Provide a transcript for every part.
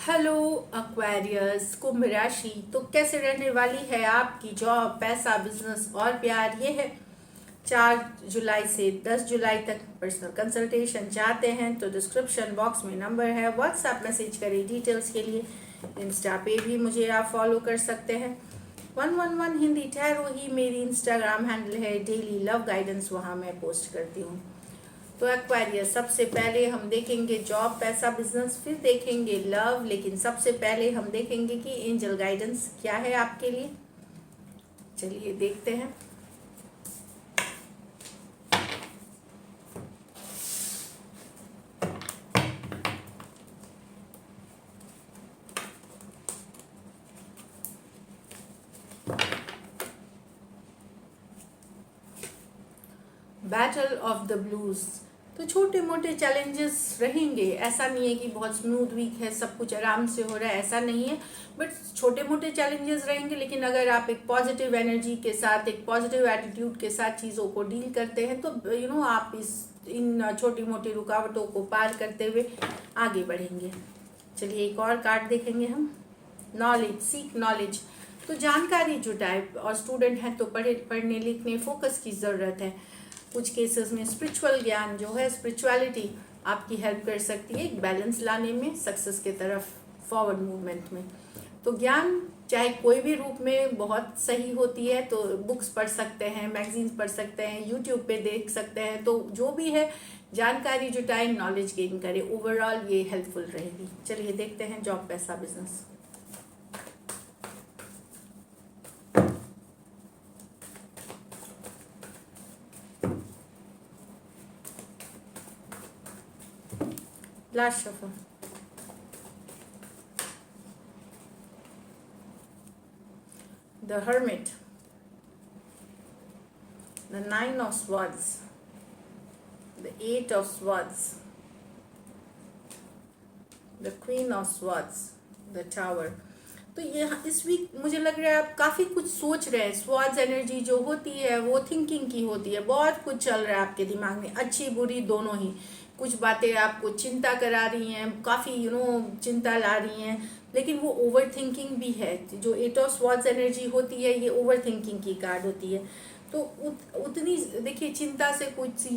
Hello Aquarius कुंभ राशि। तो कैसे रहने वाली है आपकी जॉब, पैसा, बिजनेस और प्यार? ये है 4 जुलाई से 10 जुलाई तक। पर्सनल कंसल्टेशन चाहते हैं तो डिस्क्रिप्शन बॉक्स में नंबर है, व्हाट्सएप मैसेज करें डिटेल्स के लिए। इंस्टा पे भी मुझे आप फॉलो कर सकते हैं। 111 हिंदी टैरो ही मेरी इंस्टाग्राम हैंडल है। डेली लव गाइडेंस वहाँ मैं पोस्ट करती हूँ। तो एक्वारियस, सबसे पहले हम देखेंगे जॉब, पैसा, बिजनेस, फिर देखेंगे लव, लेकिन सबसे पहले हम देखेंगे कि एंजल गाइडेंस क्या है आपके लिए। चलिए देखते हैं। Battle of the blues. तो छोटे मोटे चैलेंजेस रहेंगे, ऐसा नहीं है कि बहुत स्मूथ वीक है, सब कुछ आराम से हो रहा है, ऐसा नहीं है। बट छोटे मोटे चैलेंजेस रहेंगे, लेकिन अगर आप एक पॉजिटिव एनर्जी के साथ, एक पॉजिटिव एटीट्यूड के साथ चीज़ों को डील करते हैं तो आप इन छोटी मोटी रुकावटों को पार करते हुए आगे बढ़ेंगे। चलिए एक और कार्ड देखेंगे हम। Knowledge, seek knowledge. तो जानकारी जुटाए, और स्टूडेंट हैं तो पढ़ने लिखने फोकस की ज़रूरत है। कुछ केसेस में स्पिरिचुअल ज्ञान जो है, स्पिरिचुअलिटी आपकी हेल्प कर सकती है एक बैलेंस लाने में, सक्सेस के तरफ फॉरवर्ड मूवमेंट में। तो ज्ञान चाहे कोई भी रूप में बहुत सही होती है। तो बुक्स पढ़ सकते हैं, मैगजीन्स पढ़ सकते हैं, यूट्यूब पे देख सकते हैं। तो जो भी है जानकारी जुटाएं, नॉलेज गेन करें, ओवरऑल ये हेल्पफुल रहेगी। चलिए देखते हैं जॉब, पैसा, business. Last shuffle. The Hermit, the Nine of Swords, the Eight of Swords, the Queen of Swords, the Tower। तो ये इस वीक मुझे लग रहा है आप काफ़ी कुछ सोच रहे हैं। स्वॉर्ड्स एनर्जी जो होती है वो थिंकिंग की होती है, बहुत कुछ चल रहा है आपके दिमाग में, अच्छी बुरी दोनों ही। कुछ बातें आपको चिंता करा रही हैं, काफ़ी चिंता ला रही हैं, लेकिन वो ओवर थिंकिंग भी है। जो एट ऑफ स्वॉर्ड्स एनर्जी होती है ये ओवर थिंकिंग की कार्ड होती है। तो उतनी देखिए, चिंता से कुछ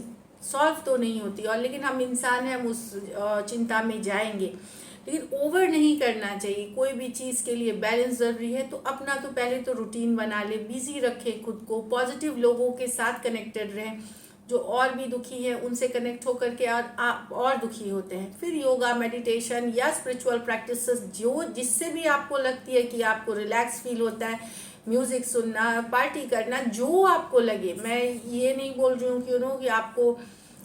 सॉल्व तो नहीं होती, और लेकिन हम इंसान हैं, हम उस चिंता में जाएंगे। लेकिन ओवर नहीं करना चाहिए, कोई भी चीज़ के लिए बैलेंस ज़रूरी है। तो अपना तो पहले तो रूटीन बना ले, बिजी रखें खुद को, पॉजिटिव लोगों के साथ कनेक्टेड रहें, जो और भी दुखी है उनसे कनेक्ट होकर के आप और दुखी होते हैं। फिर योगा, मेडिटेशन या स्पिरिचुअल प्रैक्टिसेस जो जिससे भी आपको लगती है कि आपको रिलैक्स फील होता है, म्यूज़िक सुनना, पार्टी करना, जो आपको लगे। मैं ये नहीं बोल रही हूँ कि आपको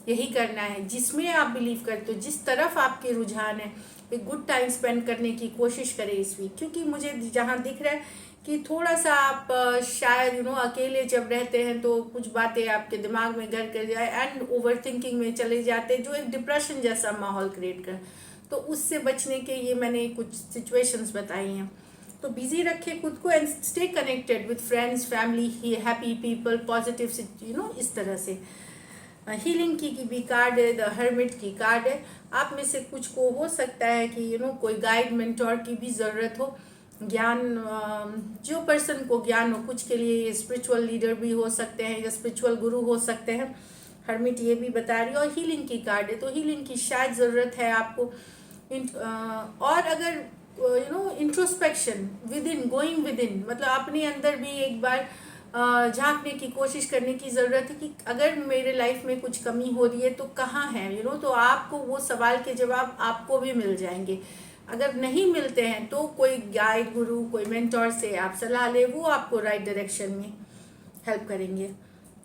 यही करना है, जिसमें आप बिलीव करते हो, जिस तरफ आपके रुझान है, एक गुड टाइम स्पेंड करने की कोशिश करें इस वीक। क्योंकि मुझे जहाँ दिख रहा है कि थोड़ा सा आप शायद अकेले जब रहते हैं तो कुछ बातें आपके दिमाग में घर कर जाए एंड ओवर थिंकिंग में चले जाते हैं, जो एक डिप्रेशन जैसा माहौल क्रिएट कर। तो उससे बचने के ये मैंने कुछ सिचुएशंस बताई हैं। तो बिजी रखें खुद को and stay connected with friends, family, happy people, positive इस तरह से। हीलिंग की भी कार्ड है, द हर्मिट की कार्ड है। आप में से कुछ को हो सकता है कि कोई गाइड, मेंटोर की भी ज़रूरत हो। ज्ञान, जो पर्सन को ज्ञान हो, कुछ के लिए स्पिरिचुअल लीडर भी हो सकते हैं या स्पिरिचुअल गुरु हो सकते हैं। हर्मिट ये भी बता रही है, और हीलिंग की कार्ड है। तो हीलिंग की शायद ज़रूरत है आपको। और अगर introspection with in, going with in, मतलब अपने अंदर भी एक बार झांकने की कोशिश करने की ज़रूरत है कि अगर मेरे लाइफ में कुछ कमी हो रही है तो कहाँ है। तो आपको वो सवाल के जवाब आपको भी मिल जाएंगे। अगर नहीं मिलते हैं तो कोई गाइड, गुरु, कोई मेंटोर से आप सलाह ले, वो आपको राइट डायरेक्शन में हेल्प करेंगे।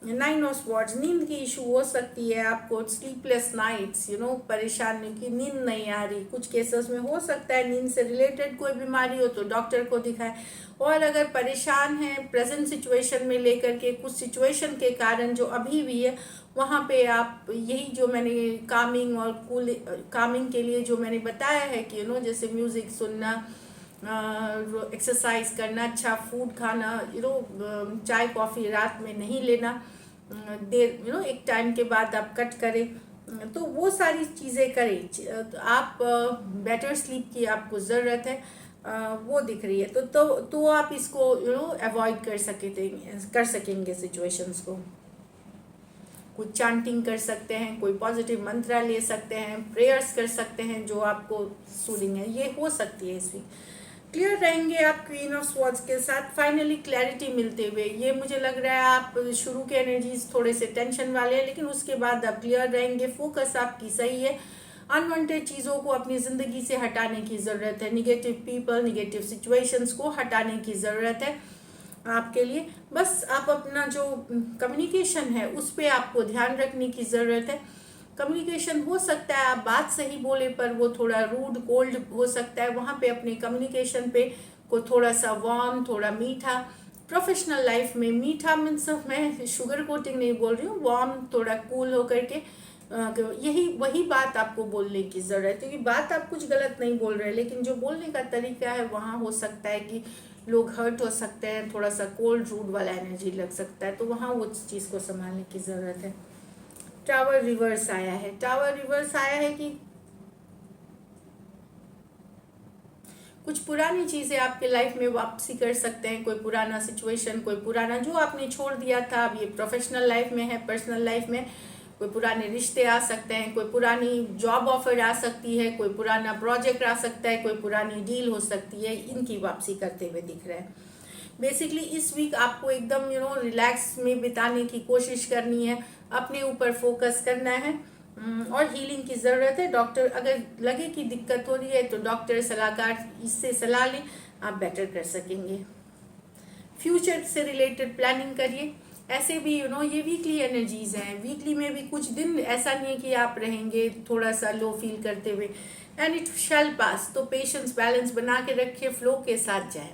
9 ऑफ स्वॉर्ड्स, नींद की इशू हो सकती है आपको, स्लीपलेस नाइट्स, परेशानी की नींद नहीं आ रही। कुछ केसेस में हो सकता है नींद से रिलेटेड कोई बीमारी हो तो डॉक्टर को दिखाएं। और अगर परेशान हैं प्रेजेंट सिचुएशन में लेकर के, कुछ सिचुएशन के कारण जो अभी भी है, वहाँ पे आप यही जो मैंने कामिंग और कूल कामिंग के लिए जो मैंने बताया है कि जैसे म्यूज़िक सुनना, एक्सरसाइज करना, अच्छा फूड खाना, चाय कॉफ़ी रात में नहीं लेना, देर एक टाइम के बाद आप कट करें। तो वो सारी चीज़ें करें। तो आप बेटर स्लीप की आपको ज़रूरत है, वो दिख रही है। तो आप इसको अवॉइड कर सकेंगे सिचुएशंस को। कुछ चांटिंग कर सकते हैं, कोई पॉजिटिव मंत्रा ले सकते हैं, प्रेयर्स कर सकते हैं जो आपको सूदिंग है, ये हो सकती है इस वीक। क्लियर रहेंगे आप क्वीन ऑफ स्वॉर्ड्स के साथ, फाइनली क्लैरिटी मिलते हुए। ये मुझे लग रहा है आप शुरू के एनर्जीज थोड़े से टेंशन वाले हैं, लेकिन उसके बाद आप क्लियर रहेंगे, फोकस आपकी सही है। अनवांटेड चीज़ों को अपनी ज़िंदगी से हटाने की ज़रूरत है, निगेटिव पीपल, निगेटिव सिचुएशंस को हटाने की ज़रूरत है आपके लिए। बस आप अपना जो कम्युनिकेशन है उस पर आपको ध्यान रखने की ज़रूरत है। कम्युनिकेशन हो सकता है आप बात सही बोले पर वो थोड़ा रूड कोल्ड हो सकता है, वहाँ पे अपने कम्युनिकेशन पे को थोड़ा सा वार्म, थोड़ा मीठा। प्रोफेशनल लाइफ में मीठा मीन्स मैं शुगर कोटिंग नहीं बोल रही हूँ, वार्म, थोड़ा कूल होकर के यही वही बात आपको बोलने की ज़रूरत है, क्योंकि बात आप कुछ गलत नहीं बोल रहे, लेकिन जो बोलने का तरीका है वहाँ हो सकता है कि लोग हर्ट हो सकते हैं, थोड़ा सा कोल्ड रूड वाला एनर्जी लग सकता है, तो वहाँ वो चीज़ को संभालने की ज़रूरत है। टावर रिवर्स आया है, टावर रिवर्स आया है कि कुछ पुरानी चीज़ें आपके लाइफ में वापसी कर सकते हैं, कोई पुराना सिचुएशन, कोई पुराना जो आपने छोड़ दिया था, अब ये प्रोफेशनल लाइफ में है, पर्सनल लाइफ में कोई पुराने रिश्ते आ सकते हैं, कोई पुरानी जॉब ऑफर आ सकती है, कोई पुराना प्रोजेक्ट आ सकता है, कोई पुरानी डील हो सकती है, इनकी वापसी करते हुए दिख रहा है। बेसिकली इस वीक आपको एकदम रिलैक्स में बिताने की कोशिश करनी है, अपने ऊपर फोकस करना है, और हीलिंग की ज़रूरत है। डॉक्टर अगर लगे कि दिक्कत हो रही है तो डॉक्टर सलाहकार इससे सलाह लें, आप बेटर कर सकेंगे। फ्यूचर से रिलेटेड प्लानिंग करिए। ऐसे भी ये वीकली एनर्जीज हैं, वीकली में भी कुछ दिन ऐसा नहीं है कि आप रहेंगे थोड़ा सा लो फील करते हुए, एंड इट शैल पास। तो पेशेंस बैलेंस बना के रखिए, फ्लो के साथ जाएं।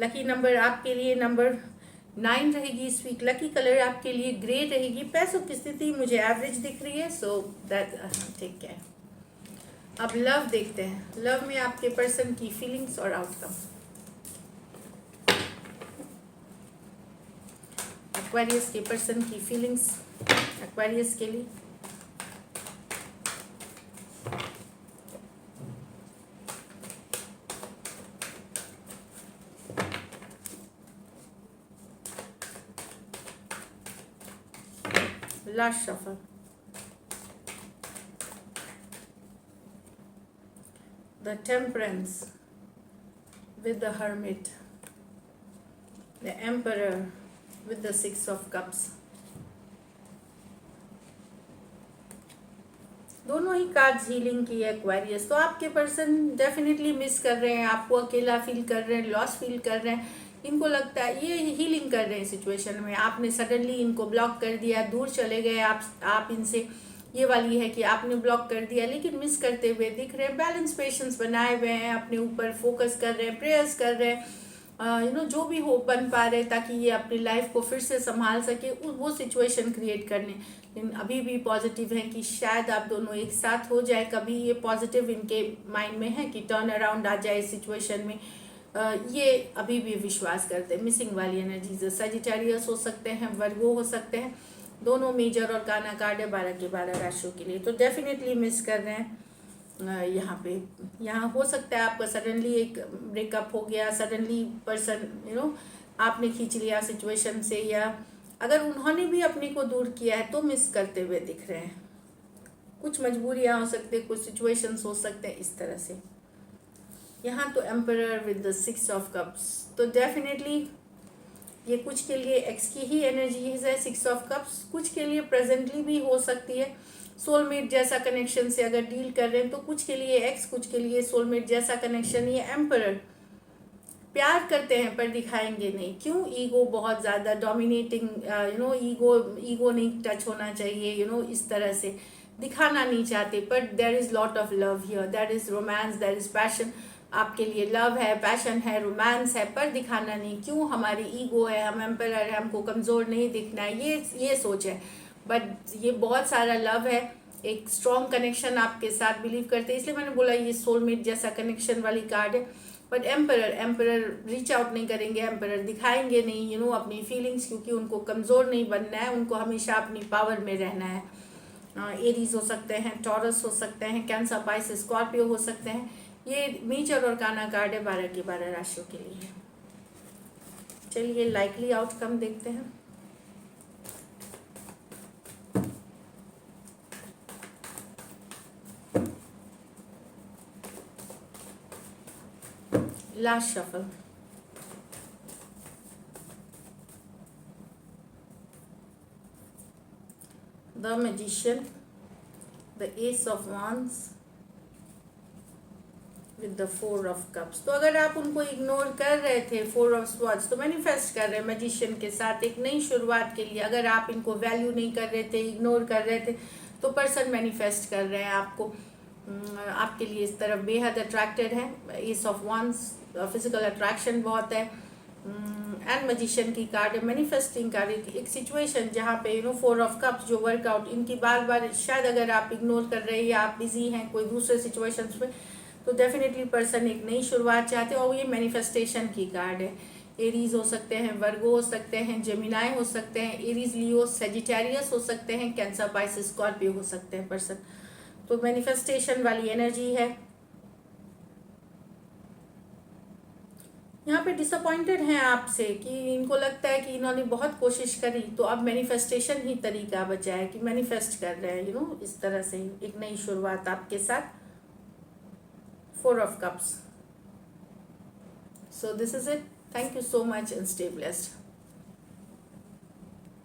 लकी नंबर आपके लिए नंबर 9 रहेगी इस वीक। लकी कलर आपके लिए ग्रे रहेगी। पैसों की स्थिति मुझे एवरेज दिख रही है, सो दैट ठीक है। अब लव देखते हैं, लव में आपके पर्सन की फीलिंग्स और आउटकम। एक्वेरियस के पर्सन की फीलिंग्स एक्वेरियस के लिए। Last shuffle, the temperance with the hermit, the emperor with the 6 of cups। दोनों ही कार्ड्स हीलिंग की है एक्वेरियस। तो आपके पर्सन डेफिनेटली मिस कर रहे हैं, आपको अकेला फील कर रहे हैं, लॉस फील कर रहे हैं। इनको लगता है ये हीलिंग कर रहे हैं सिचुएशन में, आपने सडनली इनको ब्लॉक कर दिया, दूर चले गए आप इनसे। ये वाली है कि आपने ब्लॉक कर दिया, लेकिन मिस करते हुए दिख रहे हैं। बैलेंस पेशेंस बनाए हुए हैं, अपने ऊपर फोकस कर रहे हैं, प्रेयर्स कर रहे हैं, जो भी हो बन पा रहे ताकि ये अपनी लाइफ को फिर से संभाल सके, वो सिचुएशन क्रिएट करने। लेकिन अभी भी पॉजिटिव है कि शायद आप दोनों एक साथ हो जाए कभी। ये पॉजिटिव इनके माइंड में है कि टर्न अराउंड आ जाए सिचुएशन में। ये अभी भी विश्वास करते हैं। मिसिंग वाली एनर्जीज सजिटेरियस हो सकते हैं, वर्गो हो सकते हैं, दोनों मेजर और काना कार्ड है 12 के 12 राशियों के लिए। तो डेफिनेटली मिस कर रहे हैं। यहाँ हो सकता है आपका सडनली एक ब्रेकअप हो गया, सडनली पर्सन आपने खींच लिया सिचुएशन से, या अगर उन्होंने भी अपने को दूर किया है तो मिस करते हुए दिख रहे हैं। कुछ मजबूरियाँ हो सकती है, कुछ सिचुएशंस हो सकते हैं इस तरह से। यहाँ तो emperor with the 6 of cups, तो डेफिनेटली ये कुछ के लिए एक्स की ही एनर्जीज है 6 ऑफ कप्स, कुछ के लिए प्रेजेंटली भी हो सकती है सोलमेट जैसा कनेक्शन से अगर डील कर रहे हैं, तो कुछ के लिए एक्स, कुछ के लिए सोलमेट जैसा कनेक्शन। ये एम्परर प्यार करते हैं पर दिखाएंगे नहीं, क्यों? ईगो बहुत ज़्यादा डोमिनेटिंग, ईगो नहीं टच होना चाहिए, इस तरह से दिखाना नहीं चाहते। But there is lot of love here, that is romance, that is passion. आपके लिए लव है, पैशन है, रोमांस है, पर दिखाना नहीं। क्यों? हमारी ईगो है, हम एम्परर है, हमको कमज़ोर नहीं दिखना है, ये सोच है। बट ये बहुत सारा लव है, एक स्ट्रॉन्ग कनेक्शन आपके साथ बिलीव करते हैं, इसलिए मैंने बोला ये सोलमेट जैसा कनेक्शन वाली कार्ड है। बट एम्परर रीच आउट नहीं करेंगे, एम्परर दिखाएंगे नहीं अपनी फीलिंग्स, क्योंकि उनको कमज़ोर नहीं बनना है, उनको हमेशा अपनी पावर में रहना है। एरीज हो सकते हैं, टॉरस हो सकते हैं, कैंसर, पाइसेस, स्कॉर्पियो हो सकते हैं। ये मेजर और काना कार्ड है 12 की 12 राशियों के लिए। चलिए लाइकली आउटकम देखते हैं। Last shuffle. The magician, the S of wands with the 4 of cups. तो अगर आप उनको इग्नोर कर रहे थे 4 ऑफ स्वॉर्ड्स, तो मैनिफेस्ट कर रहे हैं मैजिशियन के साथ एक नई शुरुआत के लिए। अगर आप इनको वैल्यू नहीं कर रहे थे, इग्नोर कर रहे थे, तो पर्सन मैनिफेस्ट कर रहे हैं आपको, आपके लिए इस तरफ बेहद अट्रैक्टेड है। S of wands, physical attraction बहुत है। एंड मैजिशियन की कार्ड है, मैनिफेस्टिंग कार्ड, एक सिचुएशन जहाँ पे 4 ऑफ कप्स जो वर्कआउट, इनकी बार बार शायद अगर आप इग्नोर कर रहे हैं या आप बिजी हैं कोई दूसरे सिचुएशंस में, तो डेफिनेटली पर्सन एक नई शुरुआत चाहते हैं। और ये मैनिफेस्टेशन की कार्ड है। एरीज हो सकते हैं, वर्गो हो सकते हैं, जेमिनाई हो सकते हैं, एरीज, लियो, सेजिटेरियस हो सकते हैं, कैंसर, पाइसेस, स्कॉर्पियो हो सकते हैं पर्सन। तो मैनिफेस्टेशन वाली एनर्जी है। यहाँ पे डिसअपॉइंटेड हैं आपसे कि इनको लगता है कि इन्होंने बहुत कोशिश करी, तो अब मैनिफेस्टेशन ही तरीका बचा है कि मैनिफेस्ट कर रहे हैं इस तरह से एक नई शुरुआत आपके साथ। 4 of cups. So this is it. Thank you so much and stay blessed.